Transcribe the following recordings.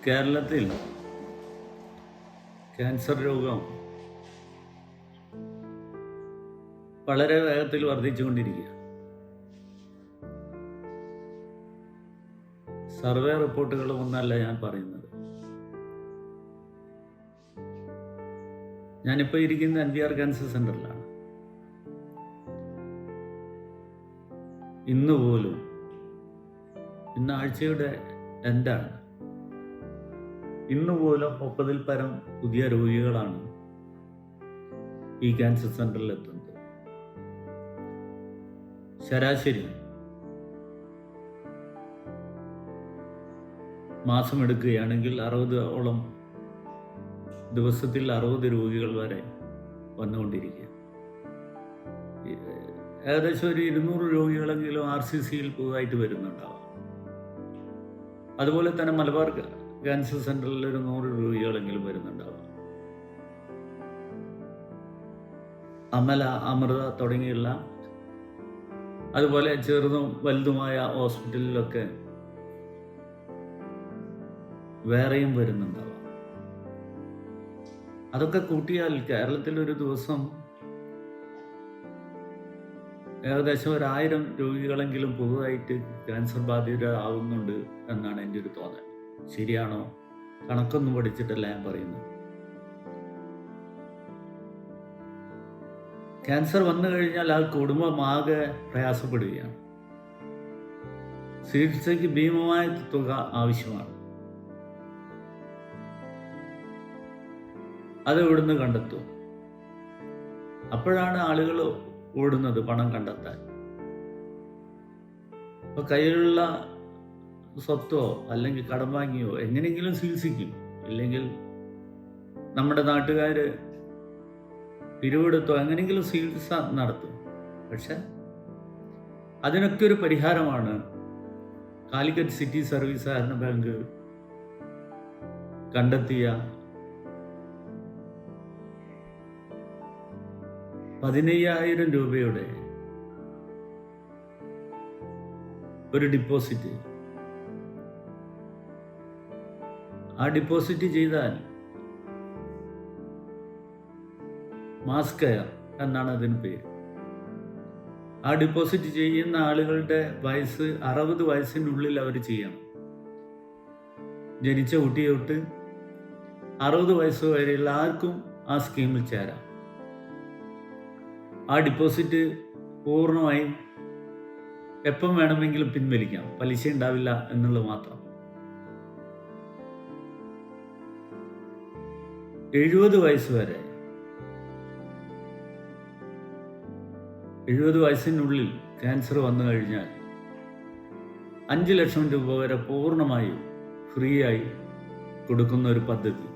കേരളത്തിൽ ക്യാൻസർ രോഗം വളരെ വേഗത്തിൽ വർദ്ധിച്ചുകൊണ്ടിരിക്കുക. സർവേ റിപ്പോർട്ടുകളും ഒന്നല്ല ഞാൻ പറയുന്നത്. ഞാനിപ്പോൾ ഇരിക്കുന്ന NPR ക്യാൻസർ സെൻ്ററിലാണ്. ഇന്ന് ആഴ്ചയുടെ എൻഡാണ്. ഇന്ന് പോലും 30-ൽ പരം പുതിയ രോഗികളാണ് ഈ ക്യാൻസർ സെൻ്ററിൽ എത്തുന്നത്. ശരാശരി മാസം എടുക്കുകയാണെങ്കിൽ 60ഓളം ദിവസത്തിൽ 60 രോഗികൾ വരെ വന്നുകൊണ്ടിരിക്കുക. ഏകദേശം ഒരു 200 രോഗികളെങ്കിലും RCCയിൽ പുതുതായിട്ട് വരുന്നുണ്ടാവാം. അതുപോലെ തന്നെ മലബാർ ക്യാൻസർ സെൻ്ററിൽ ഒരു 100 രോഗികളെങ്കിലും വരുന്നുണ്ടാവാം. അമല, അമൃത തുടങ്ങിയുള്ള അതുപോലെ ചെറുതും വലുതുമായ ഹോസ്പിറ്റലിലൊക്കെ വേറെയും വരുന്നുണ്ടാവാം. അതൊക്കെ കൂട്ടിയാൽ കേരളത്തിൽ ഒരു ദിവസം ഏകദേശം 1000 രോഗികളെങ്കിലും പുതുതായിട്ട് ക്യാൻസർ ബാധിതരാകുന്നുണ്ട് എന്നാണ് എൻ്റെ ഒരു തോന്നൽ. ശരിയാണോ? കണക്കൊന്നും പഠിച്ചിട്ടല്ല ഞാൻ പറയുന്നത്. ക്യാൻസർ വന്നു കഴിഞ്ഞാൽ ആ കുടുംബം ആകെ പ്രയാസപ്പെടുകയാണ്. ചികിത്സയ്ക്ക് ഭീമമായ തുക ആവശ്യമാണ്. അത് എവിടുന്ന് കണ്ടെത്തും? അപ്പോഴാണ് ആളുകൾ ഓടുന്നത് പണം കണ്ടെത്താൻ. അപ്പോൾ കയ്യിലുള്ള സ്വത്തോ അല്ലെങ്കിൽ കടം വാങ്ങിയോ എങ്ങനെയെങ്കിലും ചികിത്സിക്കും. ഇല്ലെങ്കിൽ നമ്മുടെ നാട്ടുകാർ പിരിവെടുത്തോ എങ്ങനെയെങ്കിലും ചികിത്സ നടത്തും. പക്ഷെ അതിനൊക്കെ ഒരു പരിഹാരമാണ് കാലിക്കറ്റ് സിറ്റി സർവീസ് സഹകരണ ബാങ്ക് കണ്ടെത്തിയ 15,000 രൂപയുടെ ഒരു ഡിപ്പോസിറ്റ്. ആ ഡിപ്പോസിറ്റ് ചെയ്താൽ മാസ് കെയർ എന്നാണ് അതിന് പേര്. ആ ഡിപ്പോസിറ്റ് ചെയ്യുന്ന ആളുകളുടെ വയസ്സ് 60 വയസ്സിനുള്ളിൽ അവർ ചെയ്യണം. ജനിച്ച കുട്ടി തൊട്ട് 60 വയസ്സ് വരെയുള്ള ആർക്കും ആ സ്കീമിൽ ചേരാം. ആ ഡിപ്പോസിറ്റ് പൂർണ്ണമായും എപ്പം വേണമെങ്കിലും പിൻവലിക്കാം. പലിശ ഉണ്ടാവില്ല എന്നുള്ളത് മാത്രം. 70 വയസ്സ് വരെ, 70 വയസ്സിനുള്ളിൽ ക്യാൻസർ വന്നു കഴിഞ്ഞാൽ 5 ലക്ഷം രൂപ വരെ പൂർണ്ണമായും ഫ്രീ ആയി കൊടുക്കുന്ന ഒരു പദ്ധതി.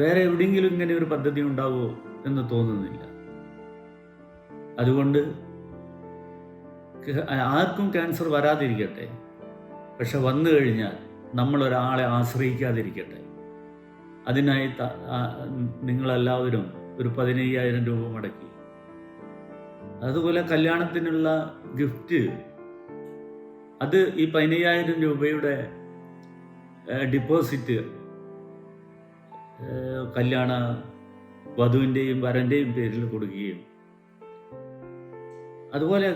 വേറെ എവിടെയെങ്കിലും ഇങ്ങനെ ഒരു പദ്ധതി ഉണ്ടാവുമോ എന്ന് തോന്നുന്നില്ല. അതുകൊണ്ട് ആർക്കും ക്യാൻസർ വരാതിരിക്കട്ടെ. പക്ഷെ വന്നു കഴിഞ്ഞാൽ നമ്മളൊരാളെ ആശ്രയിക്കാതിരിക്കട്ടെ. അതിനായി നിങ്ങളെല്ലാവരും ഒരു 15,000 രൂപ മുടക്കി. അതുപോലെ കല്യാണത്തിനുള്ള ഗിഫ്റ്റ്, അത് ഈ 15,000 രൂപയുടെ ഡിപ്പോസിറ്റ് കല്യാണ വധുവിൻ്റെയും വരൻ്റെയും പേരിൽ കൊടുക്കുകയും, അതുപോലെ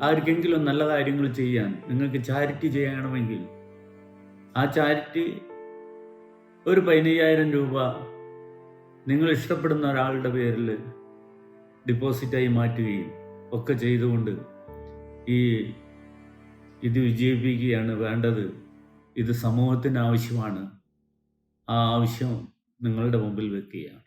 ആർക്കെങ്കിലും നല്ല കാര്യങ്ങൾ ചെയ്യാൻ നിങ്ങൾക്ക് ചാരിറ്റി ചെയ്യണമെങ്കിൽ ആ ചാരിറ്റി ഒരു 15,000 രൂപ നിങ്ങൾ ഇഷ്ടപ്പെടുന്ന ഒരാളുടെ പേരിൽ ഡിപ്പോസിറ്റായി മാറ്റുകയും ഒക്കെ ചെയ്തുകൊണ്ട് ഇത് വിജയിപ്പിക്കുകയാണ് വേണ്ടത്. ഇത് സമൂഹത്തിന് ആവശ്യമാണ്. ആ ആവശ്യം നിങ്ങളുടെ മുമ്പിൽ വെക്കുകയാണ്.